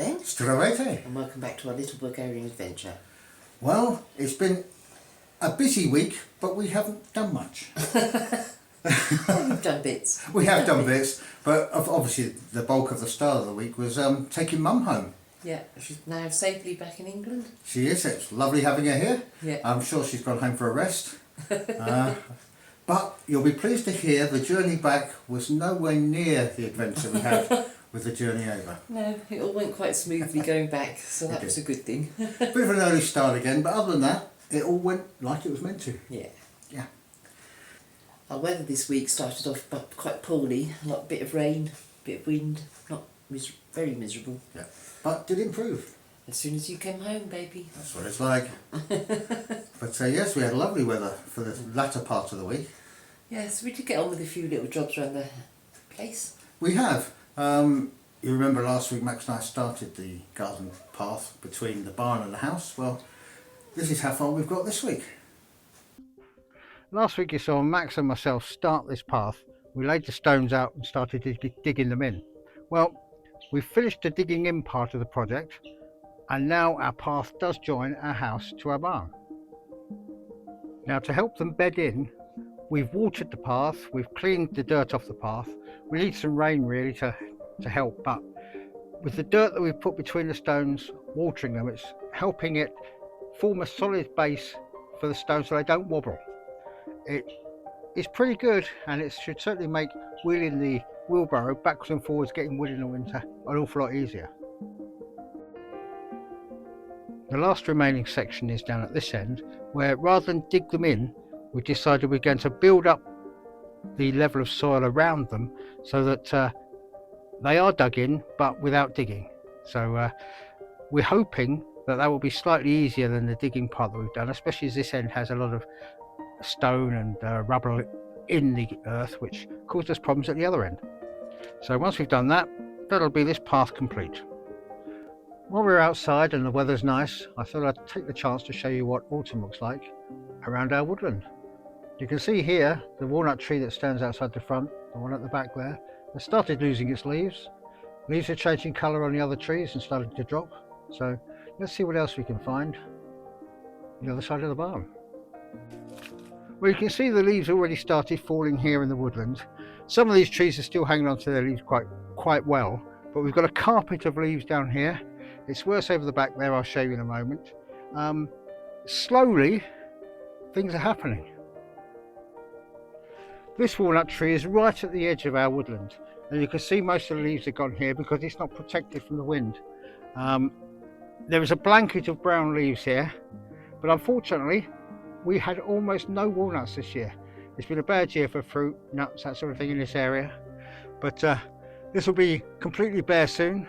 again. Stravete. And welcome back to our little Bulgarian adventure. Well, it's been a busy week, but we haven't done much. We've done bits. We have done bits, but obviously the bulk of the start of the week was taking Mum home. Yeah, she's now safely back in England. She is. It's lovely having her here. Yeah. I'm sure she's gone home for a rest. But you'll be pleased to hear the journey back was nowhere near the adventure we had with the journey over. No, it all went quite smoothly going back, so that was a good thing. Bit of an early start again, but other than that, it all went like it was meant to. Yeah. Yeah. Our weather this week started off quite poorly. A bit of rain, bit of wind, not very miserable. Yeah. But did improve. As soon as you came home, baby. That's what it's like. But yes, we had lovely weather for the latter part of the week. Yes, we did get on with a few little jobs around the place. We have. You remember last week Max and I started the garden path between the barn and the house. Well, this is how far we've got this week. Last week you saw Max and myself start this path. We laid the stones out and started digging them in. Well, we've finished the digging in part of the project, and now our path does join our house to our barn. Now, to help them bed in, we've watered the path, we've cleaned the dirt off the path. We need some rain really to help, but with the dirt that we've put between the stones, watering them, it's helping it form a solid base for the stones so they don't wobble. It's pretty good, and it should certainly make wheeling the wheelbarrow backwards and forwards, getting wood in the winter, an awful lot easier. The last remaining section is down at this end, where rather than dig them in, we decided we're going to build up the level of soil around them so that they are dug in but without digging. So we're hoping that will be slightly easier than the digging part that we've done, especially as this end has a lot of stone and rubble in the earth, which caused us problems at the other end. So once we've done that, that'll be this path complete. While we're outside and the weather's nice, I thought I'd take the chance to show you what autumn looks like around our woodland. You can see here the walnut tree that stands outside the front, the one at the back there, has started losing its leaves. Leaves are changing colour on the other trees and starting to drop. So let's see what else we can find on the other side of the barn. Well, you can see the leaves already started falling here in the woodland. Some of these trees are still hanging on to their leaves quite well, but we've got a carpet of leaves down here. It's worse over the back there, I'll show you in a moment. Slowly, things are happening. This walnut tree is right at the edge of our woodland, and you can see most of the leaves are gone here because it's not protected from the wind. There is a blanket of brown leaves here, but unfortunately, we had almost no walnuts this year. It's been a bad year for fruit, nuts, that sort of thing in this area, but this will be completely bare soon.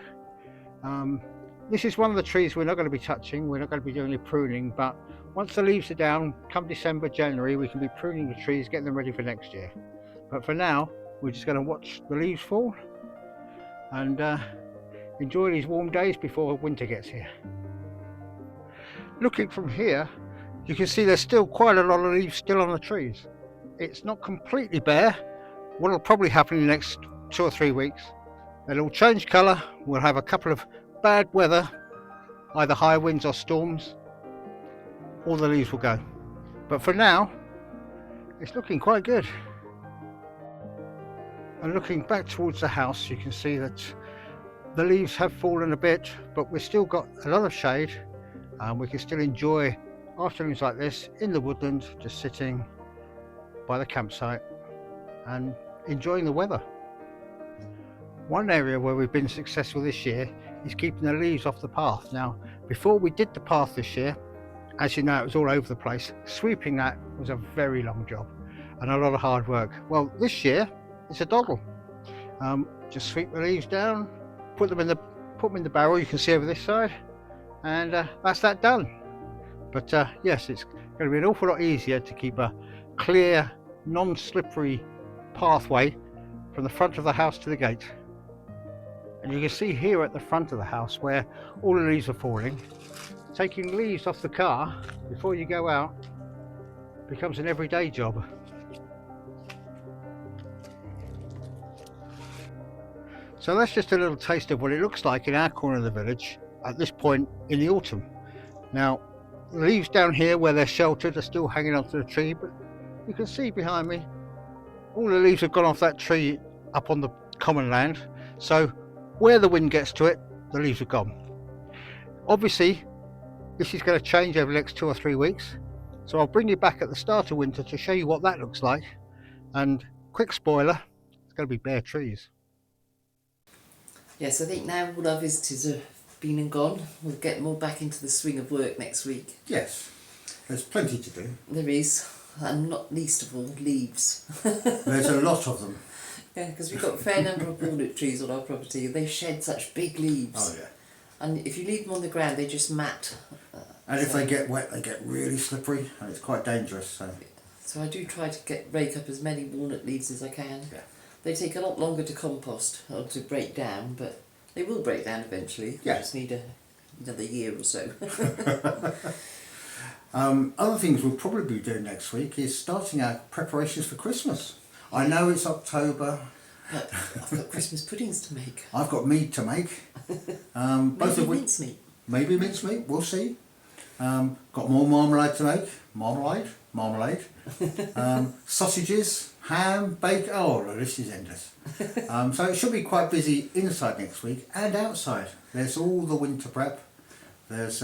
This is one of the trees we're not going to be touching. We're not going to be doing any pruning, but once the leaves are down, come December, January, we can be pruning the trees, getting them ready for next year. But for now, we're just going to watch the leaves fall and enjoy these warm days before winter gets here. Looking from here, you can see there's still quite a lot of leaves still on the trees. It's not completely bare. What will probably happen in the next 2 or 3 weeks, they'll all change colour. We'll have a couple of bad weather, either high winds or storms. All the leaves will go. But for now, it's looking quite good. And looking back towards the house, you can see that the leaves have fallen a bit, but we've still got a lot of shade, and we can still enjoy afternoons like this in the woodland, just sitting by the campsite and enjoying the weather. One area where we've been successful this year is keeping the leaves off the path. Now, before we did the path this year, as you know, it was all over the place. Sweeping that was a very long job and a lot of hard work. Well, this year it's a doddle. Just sweep the leaves down, put them in the barrel. You can see over this side, and that's that done. But yes, it's going to be an awful lot easier to keep a clear, non-slippery pathway from the front of the house to the gate. And you can see here at the front of the house where all the leaves are falling. Taking leaves off the car before you go out becomes an everyday job. So that's just a little taste of what it looks like in our corner of the village at this point in the autumn. Now, the leaves down here where they're sheltered are still hanging onto the tree, but you can see behind me all the leaves have gone off that tree up on the common land. So where the wind gets to it, the leaves are gone. Obviously, this is going to change over the next 2 or 3 weeks. So I'll bring you back at the start of winter to show you what that looks like. And quick spoiler, it's going to be bare trees. Yes, I think now all our visitors have been and gone, we'll get more back into the swing of work next week. Yes, there's plenty to do. There is, and not least of all, leaves. There's a lot of them. Yeah, because we've got a fair number of walnut trees on our property. They shed such big leaves. Oh yeah. And if you leave them on the ground, they just mat. And if they get wet, they get really slippery, and it's quite dangerous. So I do try to rake up as many walnut leaves as I can. Yeah. They take a lot longer to compost or to break down, but they will break down eventually. Yeah. They just need another year or so. Other things we'll probably be doing next week is starting our preparations for Christmas. I know it's October. But I've got Christmas puddings to make. I've got meat to make. Both Maybe of which, mincemeat. maybe mincemeat. We'll see. Got more marmalade to make. Marmalade. Sausages, ham, bacon. Oh, the list is endless. So it should be quite busy inside next week and outside. There's all the winter prep. There's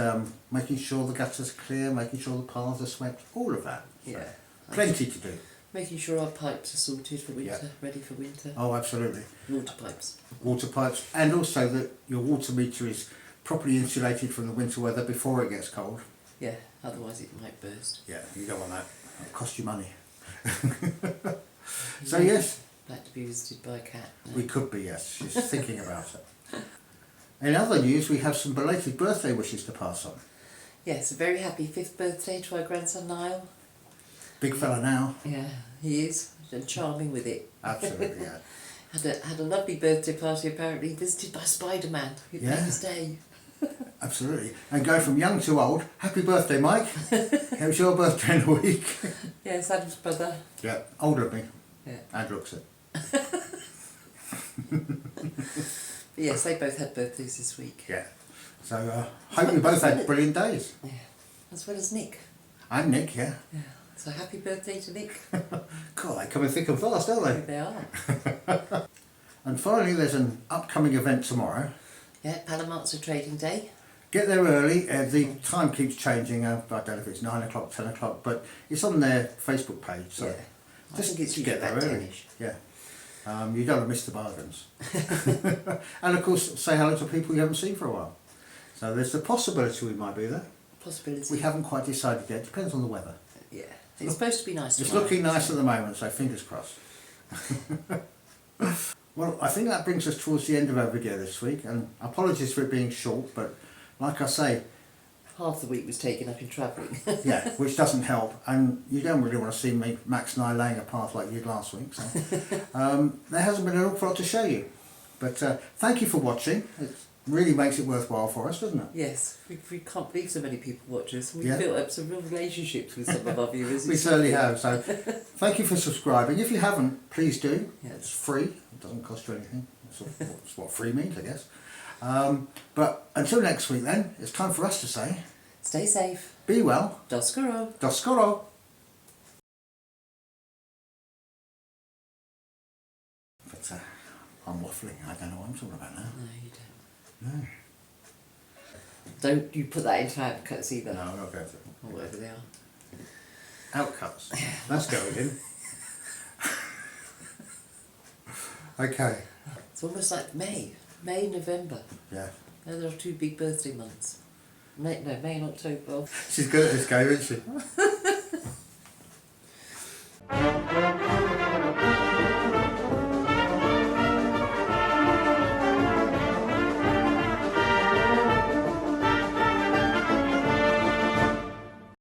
making sure the gutters are clear, making sure the paths are swept, all of that. So Yeah. plenty to do. Making sure our pipes are sorted for winter, Yeah. ready for winter. Oh, absolutely. Water pipes. Water pipes, and also that your water meter is properly insulated from the winter weather before it gets cold. Yeah, otherwise it might burst. Yeah, you don't want that. It'll cost you money. So yes, Like to be visited by a cat. No. we could be, yes. She's thinking about it. In other news, we have some belated birthday wishes to pass on. Yes, a very happy 5th birthday to our grandson Niall. Big fella now. Yeah, he is, and charming with it. Absolutely, yeah. Had a lovely birthday party apparently, visited by Spider-Man. It made Yeah. his day. Absolutely. And go from young to old. Happy birthday, Mike. It was your birthday in a week. Yes, Adam's brother. Yeah, older than me. Yeah. And looks it. But yes, they both had birthdays this week. Yeah. So hope you both had brilliant days. Yeah, as well as Nick. And Nick, yeah. Yeah. So happy birthday to Nick. God, they come in thick and fast, don't they? They are. And finally, there's an upcoming event tomorrow. Yeah, Palamart's a trading day. Get there early. The time keeps changing. I don't know if it's 9 o'clock, 10 o'clock, but it's on their Facebook page. So Yeah. I just think it's usually get there about early. 10ish. Yeah. You don't want to miss the bargains. And of course, say hello to people you haven't seen for a while. So there's the possibility we might be there. Possibility. We haven't quite decided yet. Depends on the weather. Yeah. It's supposed to be nice It's tomorrow. looking nice at the moment, so fingers crossed. Well, I think that brings us towards the end of our video this week, and apologies for it being short, but like I say, Half the week was taken up in travelling. yeah, which doesn't help, and you don't really want to see me, Max and I, laying a path like you did last week, so there hasn't been an awful lot to show you. But thank you for watching. It really makes it worthwhile for us, doesn't it? Yes, we can't believe so many people watch us. We've Yeah. built up some real relationships with some of our viewers. We certainly have, so thank you for subscribing. If you haven't, please do. Yes. It's free, it doesn't cost you anything. That's what free means, I guess. But until next week then, it's time for us to say, Stay safe. be well, Do skoro. do skoro. But I'm waffling, I don't know what I'm talking about now. No, you don't. No, Don't you put that into outcuts either. no, I'm not going to. Or whatever they are. Outcuts. That's going in. Okay. It's almost like May, November. Yeah. Those are 2 big birthday months. May and October. She's good at this game, isn't she?